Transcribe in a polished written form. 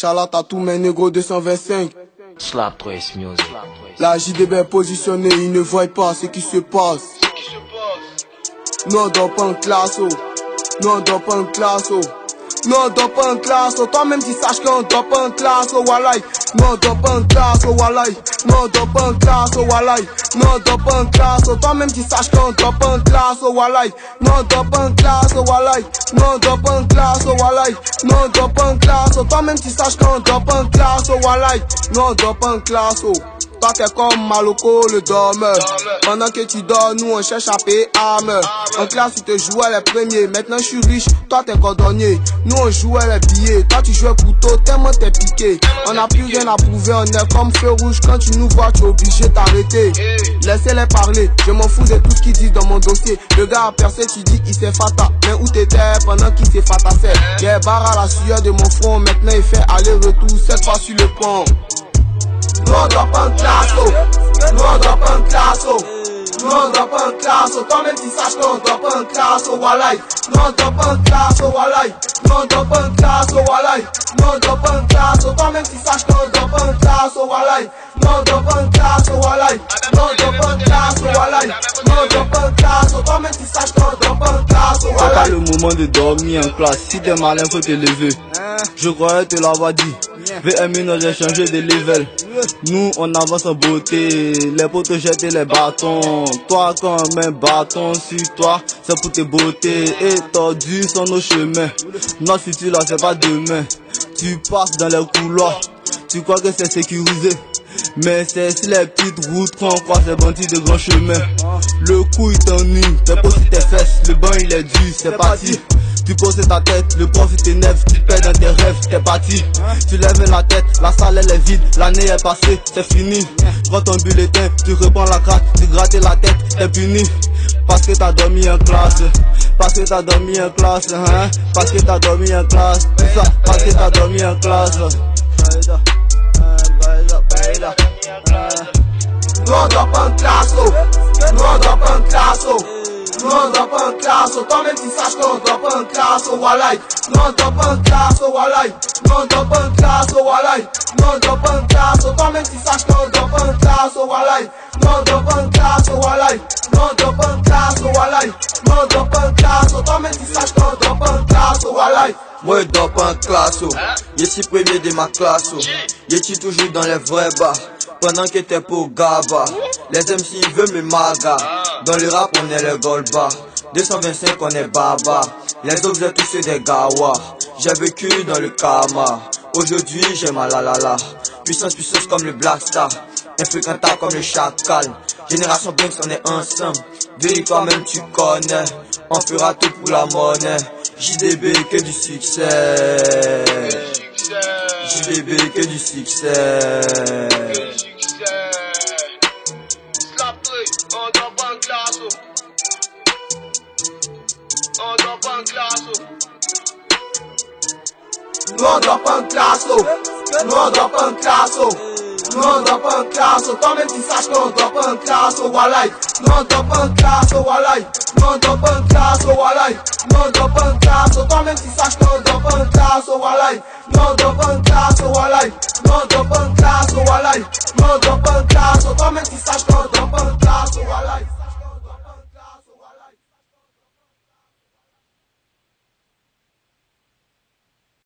Charlotte à tous mes négros 225. Slap 3 music. La JDB est positionnée, ils ne voient pas ce qui se passe. Nous on dort pas en classe, oh. Nous on dort pas en classe, oh. Nous on dort pas en classe, oh. Toi-même tu saches qu'on dort pas en classe, oh walai. Nous on dort pas en classe, oh walai. Nous on dort pas en classe, oh walai. Nous on dort pas en classe, oh. Toi-même tu saches qu'on dort pas en classe, oh walai. Nous on dort pas en classe, oh walai. Nous on dort pas en classe, oh walai. Nous on dort pas en classe, oh. Toi-même tu saches qu'on dort pas en classe, oh walai. Nous on dort pas en classe, oh. Toi t'es comme Maloko le dormeur. Pendant que tu dors, nous on cherche à payer arme. En classe tu te jouais les premiers. Maintenant je suis riche, toi t'es cordonnier. Nous on jouait les billets, toi tu jouais couteau, tellement t'es piqué. On n'a plus rien à prouver, on est comme feu rouge. Quand tu nous vois, tu es obligé d'arrêter. Laissez-les parler, je m'en fous de tout ce qu'ils disent dans mon dossier. Le gars a percé, tu dis il s'est fata. Mais où t'étais pendant qu'il s'est fatassé? Il y a barre à la sueur de mon front, maintenant il fait aller-retour, cette fois sur le pont. Nous on dort pas en classe, oh. Nous on dort pas en classe, oh. Nous on dort pas en classe, oh. Toi-même tu saches qu'on dort pas en classe, oh walai. Nous on dort pas en classe, oh walai. Nous on dort pas en classe, oh walai. Nous on dort pas en classe, oh. Toi-même tu saches qu'on dort pas en classe, oh walai. Nous on dort pas en classe, oh walai. Nous on dort pas en classe, oh walai. Nous on dort pas en classe, oh. Toi-même tu saches qu'on dort pas en classe, oh walai. C'est pas le moment de dormir en classe, si t'es malin faut te lever. Je croyais te l'avoir dit. VMI nous a changé de level. Nous on avance en beauté. Les potes jettent les bâtons. Toi quand on met un bâton sur toi, c'est pour te beauté. Et tordus sont nos chemins. Notre futur là c'est pas demain. Tu passes dans les couloirs, tu crois que c'est sécurisé. Mais c'est sur les petites routes qu'on croise les bandits de grands chemins. Le coup il t'ennuie, t'es posé tes fesses. Le banc il est dur, c'est parti. Tu poses ta tête, le prof il t'énerve, tu te perds dans tes rêves, t'es parti. Tu lèves la tête, la salle elle est vide, l'année est passée, c'est fini. Prends ton bulletin, tu reprends la carte, tu grattes la tête, t'es puni. Parce que t'as dormi en classe, parce que t'as dormi en classe, hein. Parce que t'as dormi en classe, tout ça, parce que t'as dormi en classe. Nous on dort pas en classe, oh. Nous on dort pas en classe, oh. Nous on dort pas en classe, oh. Toi-même tu saches qu'on dort pas en classe, oh walai. Nous on dort pas en classe, oh walai. Nous on dort pas en classe, oh walai. Nous on dort pas en classe, oh. Toi-même tu saches qu'on dort pas en classe, oh walai. Nous on dort pas en classe, oh walai. Nous on dort pas en classe, oh walai. Nous on dort pas en classe, oh. Toi-même tu saches qu'on dort pas en classe, oh walai. Moi je dors pas en classe, oh. Je suis premier de ma classe, oh. Je suis toujours dans les vrais bars. Pendant que t'es pour Gaba, les MC veulent me maga. Dans le rap on est les Golba, 225 on est Baba. Les autres c'est tous des Gawa. J'ai vécu dans le karma. Aujourd'hui j'ai ma la la la. Puissance comme le Black Star. Infréquentable comme le Chacal. Génération Banks on est ensemble. Véry toi-même tu connais. On fera tout pour la monnaie. JDB que du succès. JDB que du succès. On dort pas en classe, oh. On dort pas en classe, oh. Nous on dort pas en classe, oh. Nous on dort pas en classe, oh. Nous on dort pas en classe, oh. Toi-même tu saches qu'on dort pas en classe, oh walai. Nous on dort pas en classe, oh walai. Nous on dort pas en classe, oh walai. Nous on dort pas en classe, oh. Toi-même tu saches qu'on dort pas en classe, oh walai. Nous on dort pas en classe, oh walai. Nous on dort pas en classe, oh walai. Nous on dort pas en classe, oh. Toi-même tu saches qu'on dort pas en classe, oh walai.